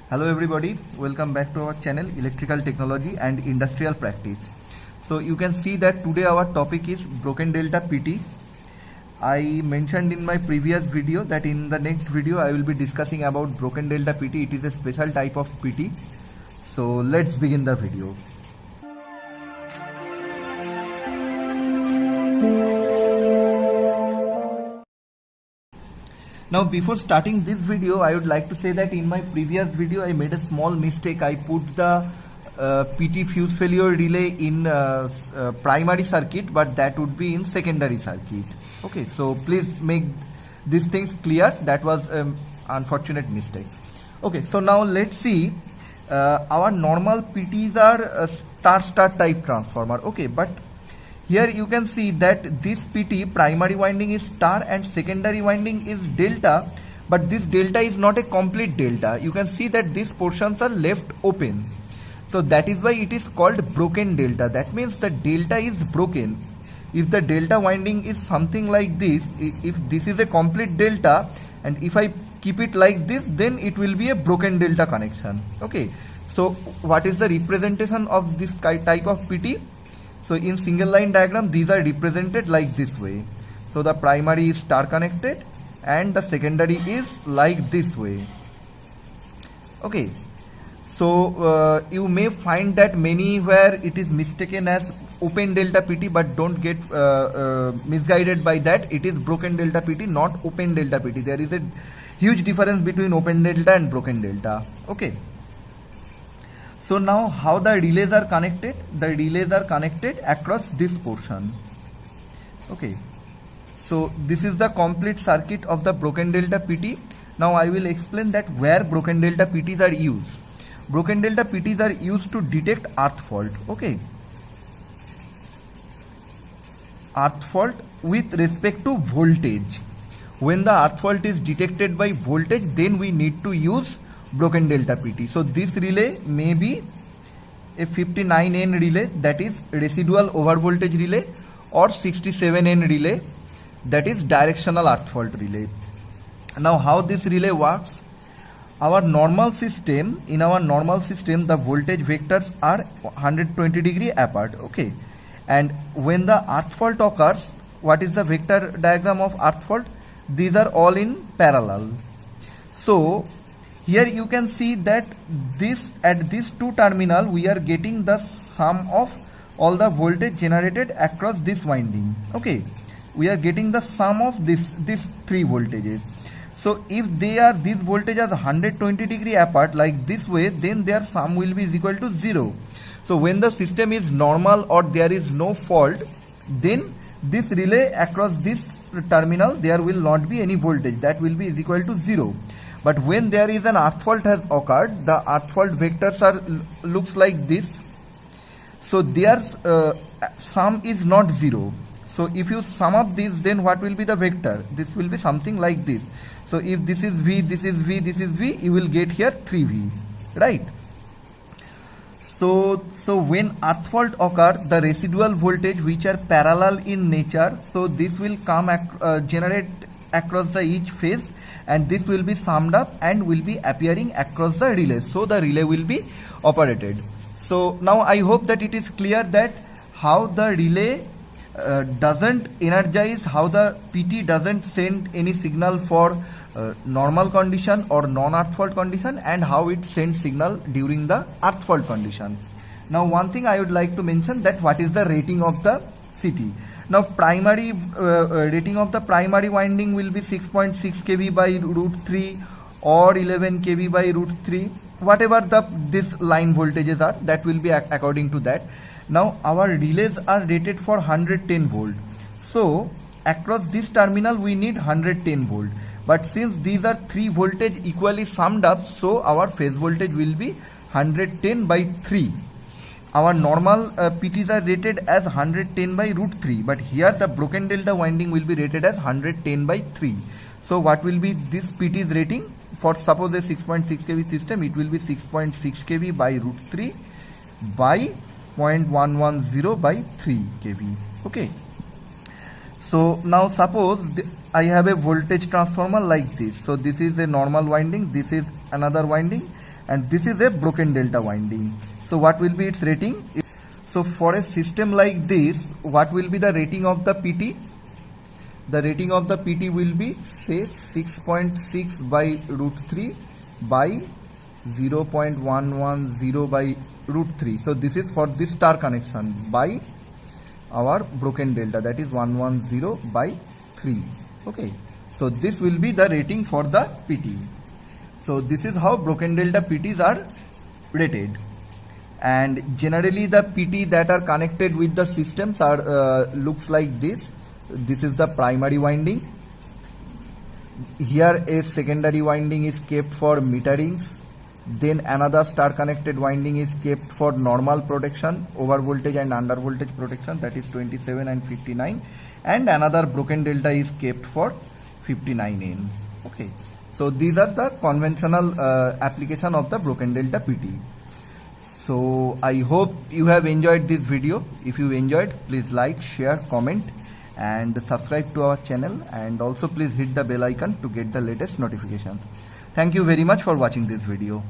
Hello everybody, welcome back to our channel Electrical Technology and Industrial Practice. So you can see that today our topic is broken delta PT. I mentioned in my previous video that in the next video I will be discussing about broken delta PT. It is a special type of PT. So let's begin the video. Now before starting this video, I would like to say that in my previous video I made a small mistake. I put the PT fuse failure relay in primary circuit, but that would be in secondary circuit. Okay, so please make these things clear. That was unfortunate mistake. Okay, so now let's see. Our normal PTs are star-star type transformer. Okay, but here you can see that this PT primary winding is star and secondary winding is delta, but this delta is not a complete delta. You can see that these portions are left open. So that is why it is called broken delta. That means the delta is broken. If the delta winding is something like this, if this is a complete delta and if I keep it like this, then it will be a broken delta connection. Okay. So what is the representation of this type of PT? So in single line diagram, these are represented like this way. So the primary is star connected and the secondary is like this way. Okay. So you may find that many where it is mistaken as open delta PT, but don't get misguided by that. It is broken delta PT, not open delta PT. There is a huge difference between open delta and broken delta. Okay. So now how the relays are connected? The relays are connected across this portion. Okay. So this is the complete circuit of the broken delta PT. Now I will explain that where broken delta PTs are used. Broken delta PTs are used to detect earth fault. Okay. Earth fault with respect to voltage. When the earth fault is detected by voltage, then we need to use broken delta PT. So this relay may be a 59N relay, that is residual over voltage relay, or 67N relay, that is directional earth fault relay. Now how this relay works? Our normal system, in our normal system, the voltage vectors are 120 degree apart. Okay. And when the earth fault occurs, what is the vector diagram of earth fault? These are all in parallel. So here you can see that at this two terminal we are getting the sum of all the voltage generated across this winding. Okay, we are getting the sum of these three voltages. So if these voltages are 120 degree apart like this way, then their sum will be equal to 0. So when the system is normal or there is no fault, then this relay across this terminal there will not be any voltage, that will be equal to 0. But when there is an earth fault has occurred, the earth fault vectors are looks like this. So their sum is not 0. So if you sum up this, then what will be the vector? This will be something like this. So if this is V, this is V, this is V, you will get here 3V, right? So when earth fault occurs, the residual voltage which are parallel in nature, so this will come generate across the each phase, and this will be summed up and will be appearing across the relay. So the relay will be operated. So now I hope that it is clear that how the relay doesn't energize, how the PT doesn't send any signal for normal condition or non-earth fault condition, and how it sends signal during the earth fault condition. Now one thing I would like to mention, that what is the rating of the CT. Now primary rating of the primary winding will be 6.6 kV by root 3 or 11 kV by root 3. Whatever this line voltages are, that will be according to that. Now our relays are rated for 110 volt. So across this terminal we need 110 volt. But since these are three voltage equally summed up, so our phase voltage will be 110 by 3. Our normal PTs are rated as 110 by root 3, but here the broken delta winding will be rated as 110 by 3. So what will be this PT's rating? For suppose a 6.6 kV system, it will be 6.6 kV by root 3 by 0.110 by 3 kV. Okay. So now suppose I have a voltage transformer like this. So this is a normal winding, this is another winding, and this is a broken delta winding. So what will be its rating? So for a system like this, what will be the rating of the PT? The rating of the PT will be say 6.6 by root 3 by 0.110 by root 3. So this is for this star connection by our broken delta, that is 110 by 3. Okay, so this will be the rating for the PT. So this is how broken delta PTs are rated. And generally the PT that are connected with the systems are looks like this. This is the primary winding. Here a secondary winding is kept for meterings. Then another star connected winding is kept for normal protection, over voltage and under voltage protection, that is 27 and 59, and another broken delta is kept for 59N. Okay, so these are the conventional application of the broken delta PT. So I hope you have enjoyed this video. If you enjoyed, please like, share, comment and subscribe to our channel, and also please hit the bell icon to get the latest notifications. Thank you very much for watching this video.